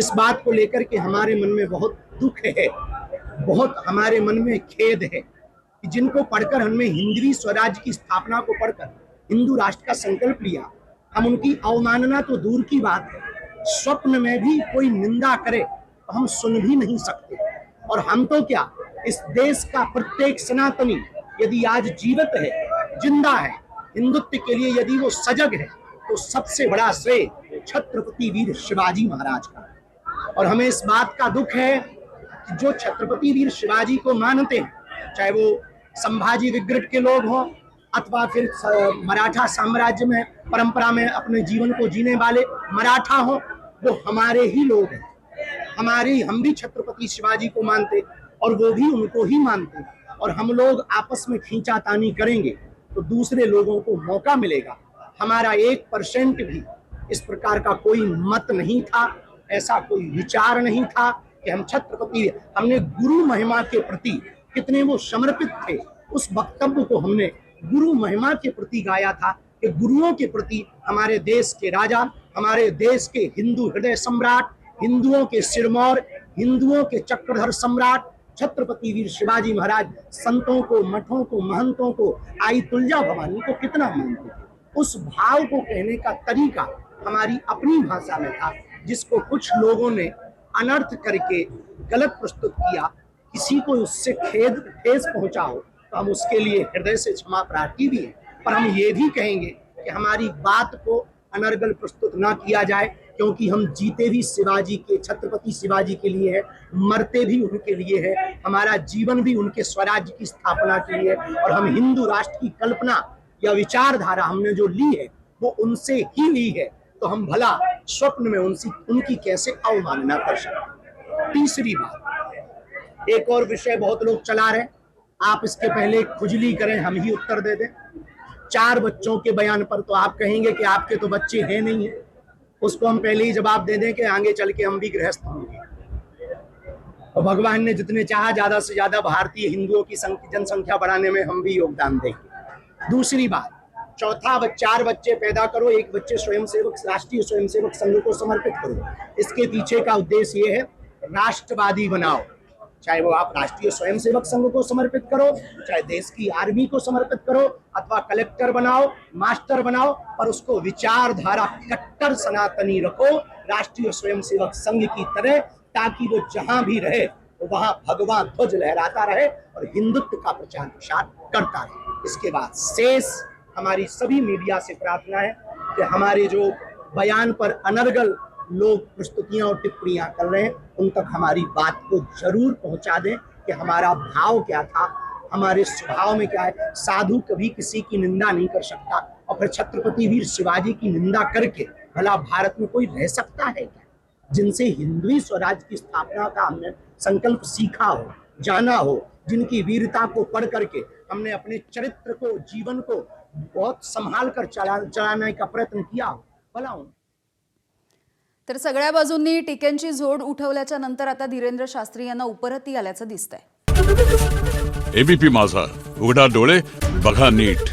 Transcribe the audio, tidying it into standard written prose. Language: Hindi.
इस बात को लेकर के हमारे मन में बहुत दुख है, बहुत हमारे मन में खेद है कि जिनको पढ़कर हमने हिंदवी स्वराज्य की स्थापना को पढ़कर हिंदू राष्ट्र का संकल्प लिया, हम उनकी अवमानना तो दूर की बात है, स्वप्न में भी कोई निंदा करे तो हम सुन भी नहीं सकते। और हम तो क्या, इस देश का प्रत्येक सनातनी यदि आज जीवित है, जिंदा है, हिंदुत्व के लिए यदि वो सजग है, तो सबसे बड़ा श्रेय छत्रपति वीर शिवाजी महाराज का। और हमें इस बात का दुख है कि जो छत्रपति वीर शिवाजी को मानते हैं, चाहे वो संभाजी विग्रह के लोग हों अथवा फिर मराठा साम्राज्य में परंपरा में अपने जीवन को जीने वाले मराठा हों, वो हमारे ही लोग हैं। हम भी छत्रपति शिवाजी को मानते और वो भी उनको ही मानते। और हम लोग आपस में खींचातानी करेंगे तो दूसरे लोगों को मौका मिलेगा। हमारा 1% भी इस प्रकार का कोई मत नहीं था, ऐसा कोई विचार नहीं था कि हम हमने गुरु महिमा के प्रति कितने वो समर्पित थे। उस वक्तव्य को हमने गुरु महिमा के प्रति गाया था कि गुरुओं के प्रति हमारे देश के राजा, हमारे देश के हिंदू हृदय सम्राट, हिंदुओं के सिरमौर, हिंदुओं के चक्रधर सम्राट छत्रपति वीर शिवाजी महाराज संतों को, मठों को, महंतों को, आई तुलजा भवानी को कितना मानते थे। उस भाव को कहने का तरीका हमारी अपनी भाषा में था, जिसको कुछ लोगों ने अनर्थ करके गलत प्रस्तुत किया। किसी को उससे ठेस पहुंचा हो तो हम उसके लिए हृदय से क्षमा प्रार्थी भी हैं, पर हम ये भी कहेंगे कि हमारी बात को अनर्गल प्रस्तुत ना किया जाए, क्योंकि हम जीते भी शिवाजी के, छत्रपति शिवाजी के लिए है, मरते भी उनके लिए है, हमारा जीवन भी उनके स्वराज्य की स्थापना के लिए है। और हम हिंदू राष्ट्र की कल्पना या विचारधारा हमने जो ली है वो उनसे ही ली है, तो हम भला स्वप्न में उनकी कैसे अवमानना कर सकते। तीसरी बात, एक और विषय बहुत लोग चला रहे, आप इसके पहले खुजली करें, हम ही उत्तर दे दें। 4 बच्चों के बयान पर तो आप कहेंगे कि आपके तो बच्चे हैं नहीं है, उसको हम पहले ही जवाब दे दें कि आगे चल के हम भी गृहस्थ होंगे। और भगवान ने जितने चाहा ज्यादा से ज्यादा भारतीय हिंदुओं की जनसंख्या बढ़ाने में हम भी योगदान देंगे। दूसरी बात, 4 बच्चे पैदा करो, 1 बच्चे राष्ट्रीय स्वयंसेवक संघ को समर्पित करो। इसके पीछे का उद्देश्य ये है, राष्ट्रवादी बनाओ। चाहे वो आप राष्ट्रीय स्वयंसेवक संघ को समर्पित करो, चाहे देश की आर्मी को समर्पित करो, अथवा कलेक्टर बनाओ, मास्टर बनाओ, पर उसको विचारधारा कट्टर सनातनी रखो, राष्ट्रीय स्वयंसेवक संघ की तरह, ताकि वो जहां भी रहे तो वहां भगवा ध्वज लहराता रहे और हिंदुत्व का प्रचार प्रसार करता रहे। इसके बाद शेष हमारी सभी मीडिया से प्रार्थना है कि हमारे जो बयान पर अनर्गल लोग प्रस्तुतियां और टिप्पणियां कर रहे हैं, उन तक हमारी बात को जरूर पहुंचा दें कि हमारा भाव क्या था, हमारे स्वभाव में क्या है। साधु कभी किसी की निंदा नहीं कर सकता, और फिर छत्रपति वीर शिवाजी की निंदा करके भला भारत में कोई रह सकता है क्या? जिनसे हिंदवी स्वराज की स्थापना का हमने संकल्प सीखा हो, जाना हो, जिनकी वीरता को पढ़ करके हमने अपने चरित्र को, जीवन को बहुत संभाल कर चलाने का प्रयत्न किया हो, भला तर सगळ्या बाजूंनी टीकेंची झोड उठवल्याच्या नंतर आता धीरेंद्र शास्त्री यांना उपरती आल्याचं दिसतंय। एबीपी माझा, उघडा डोळे बघा नीट।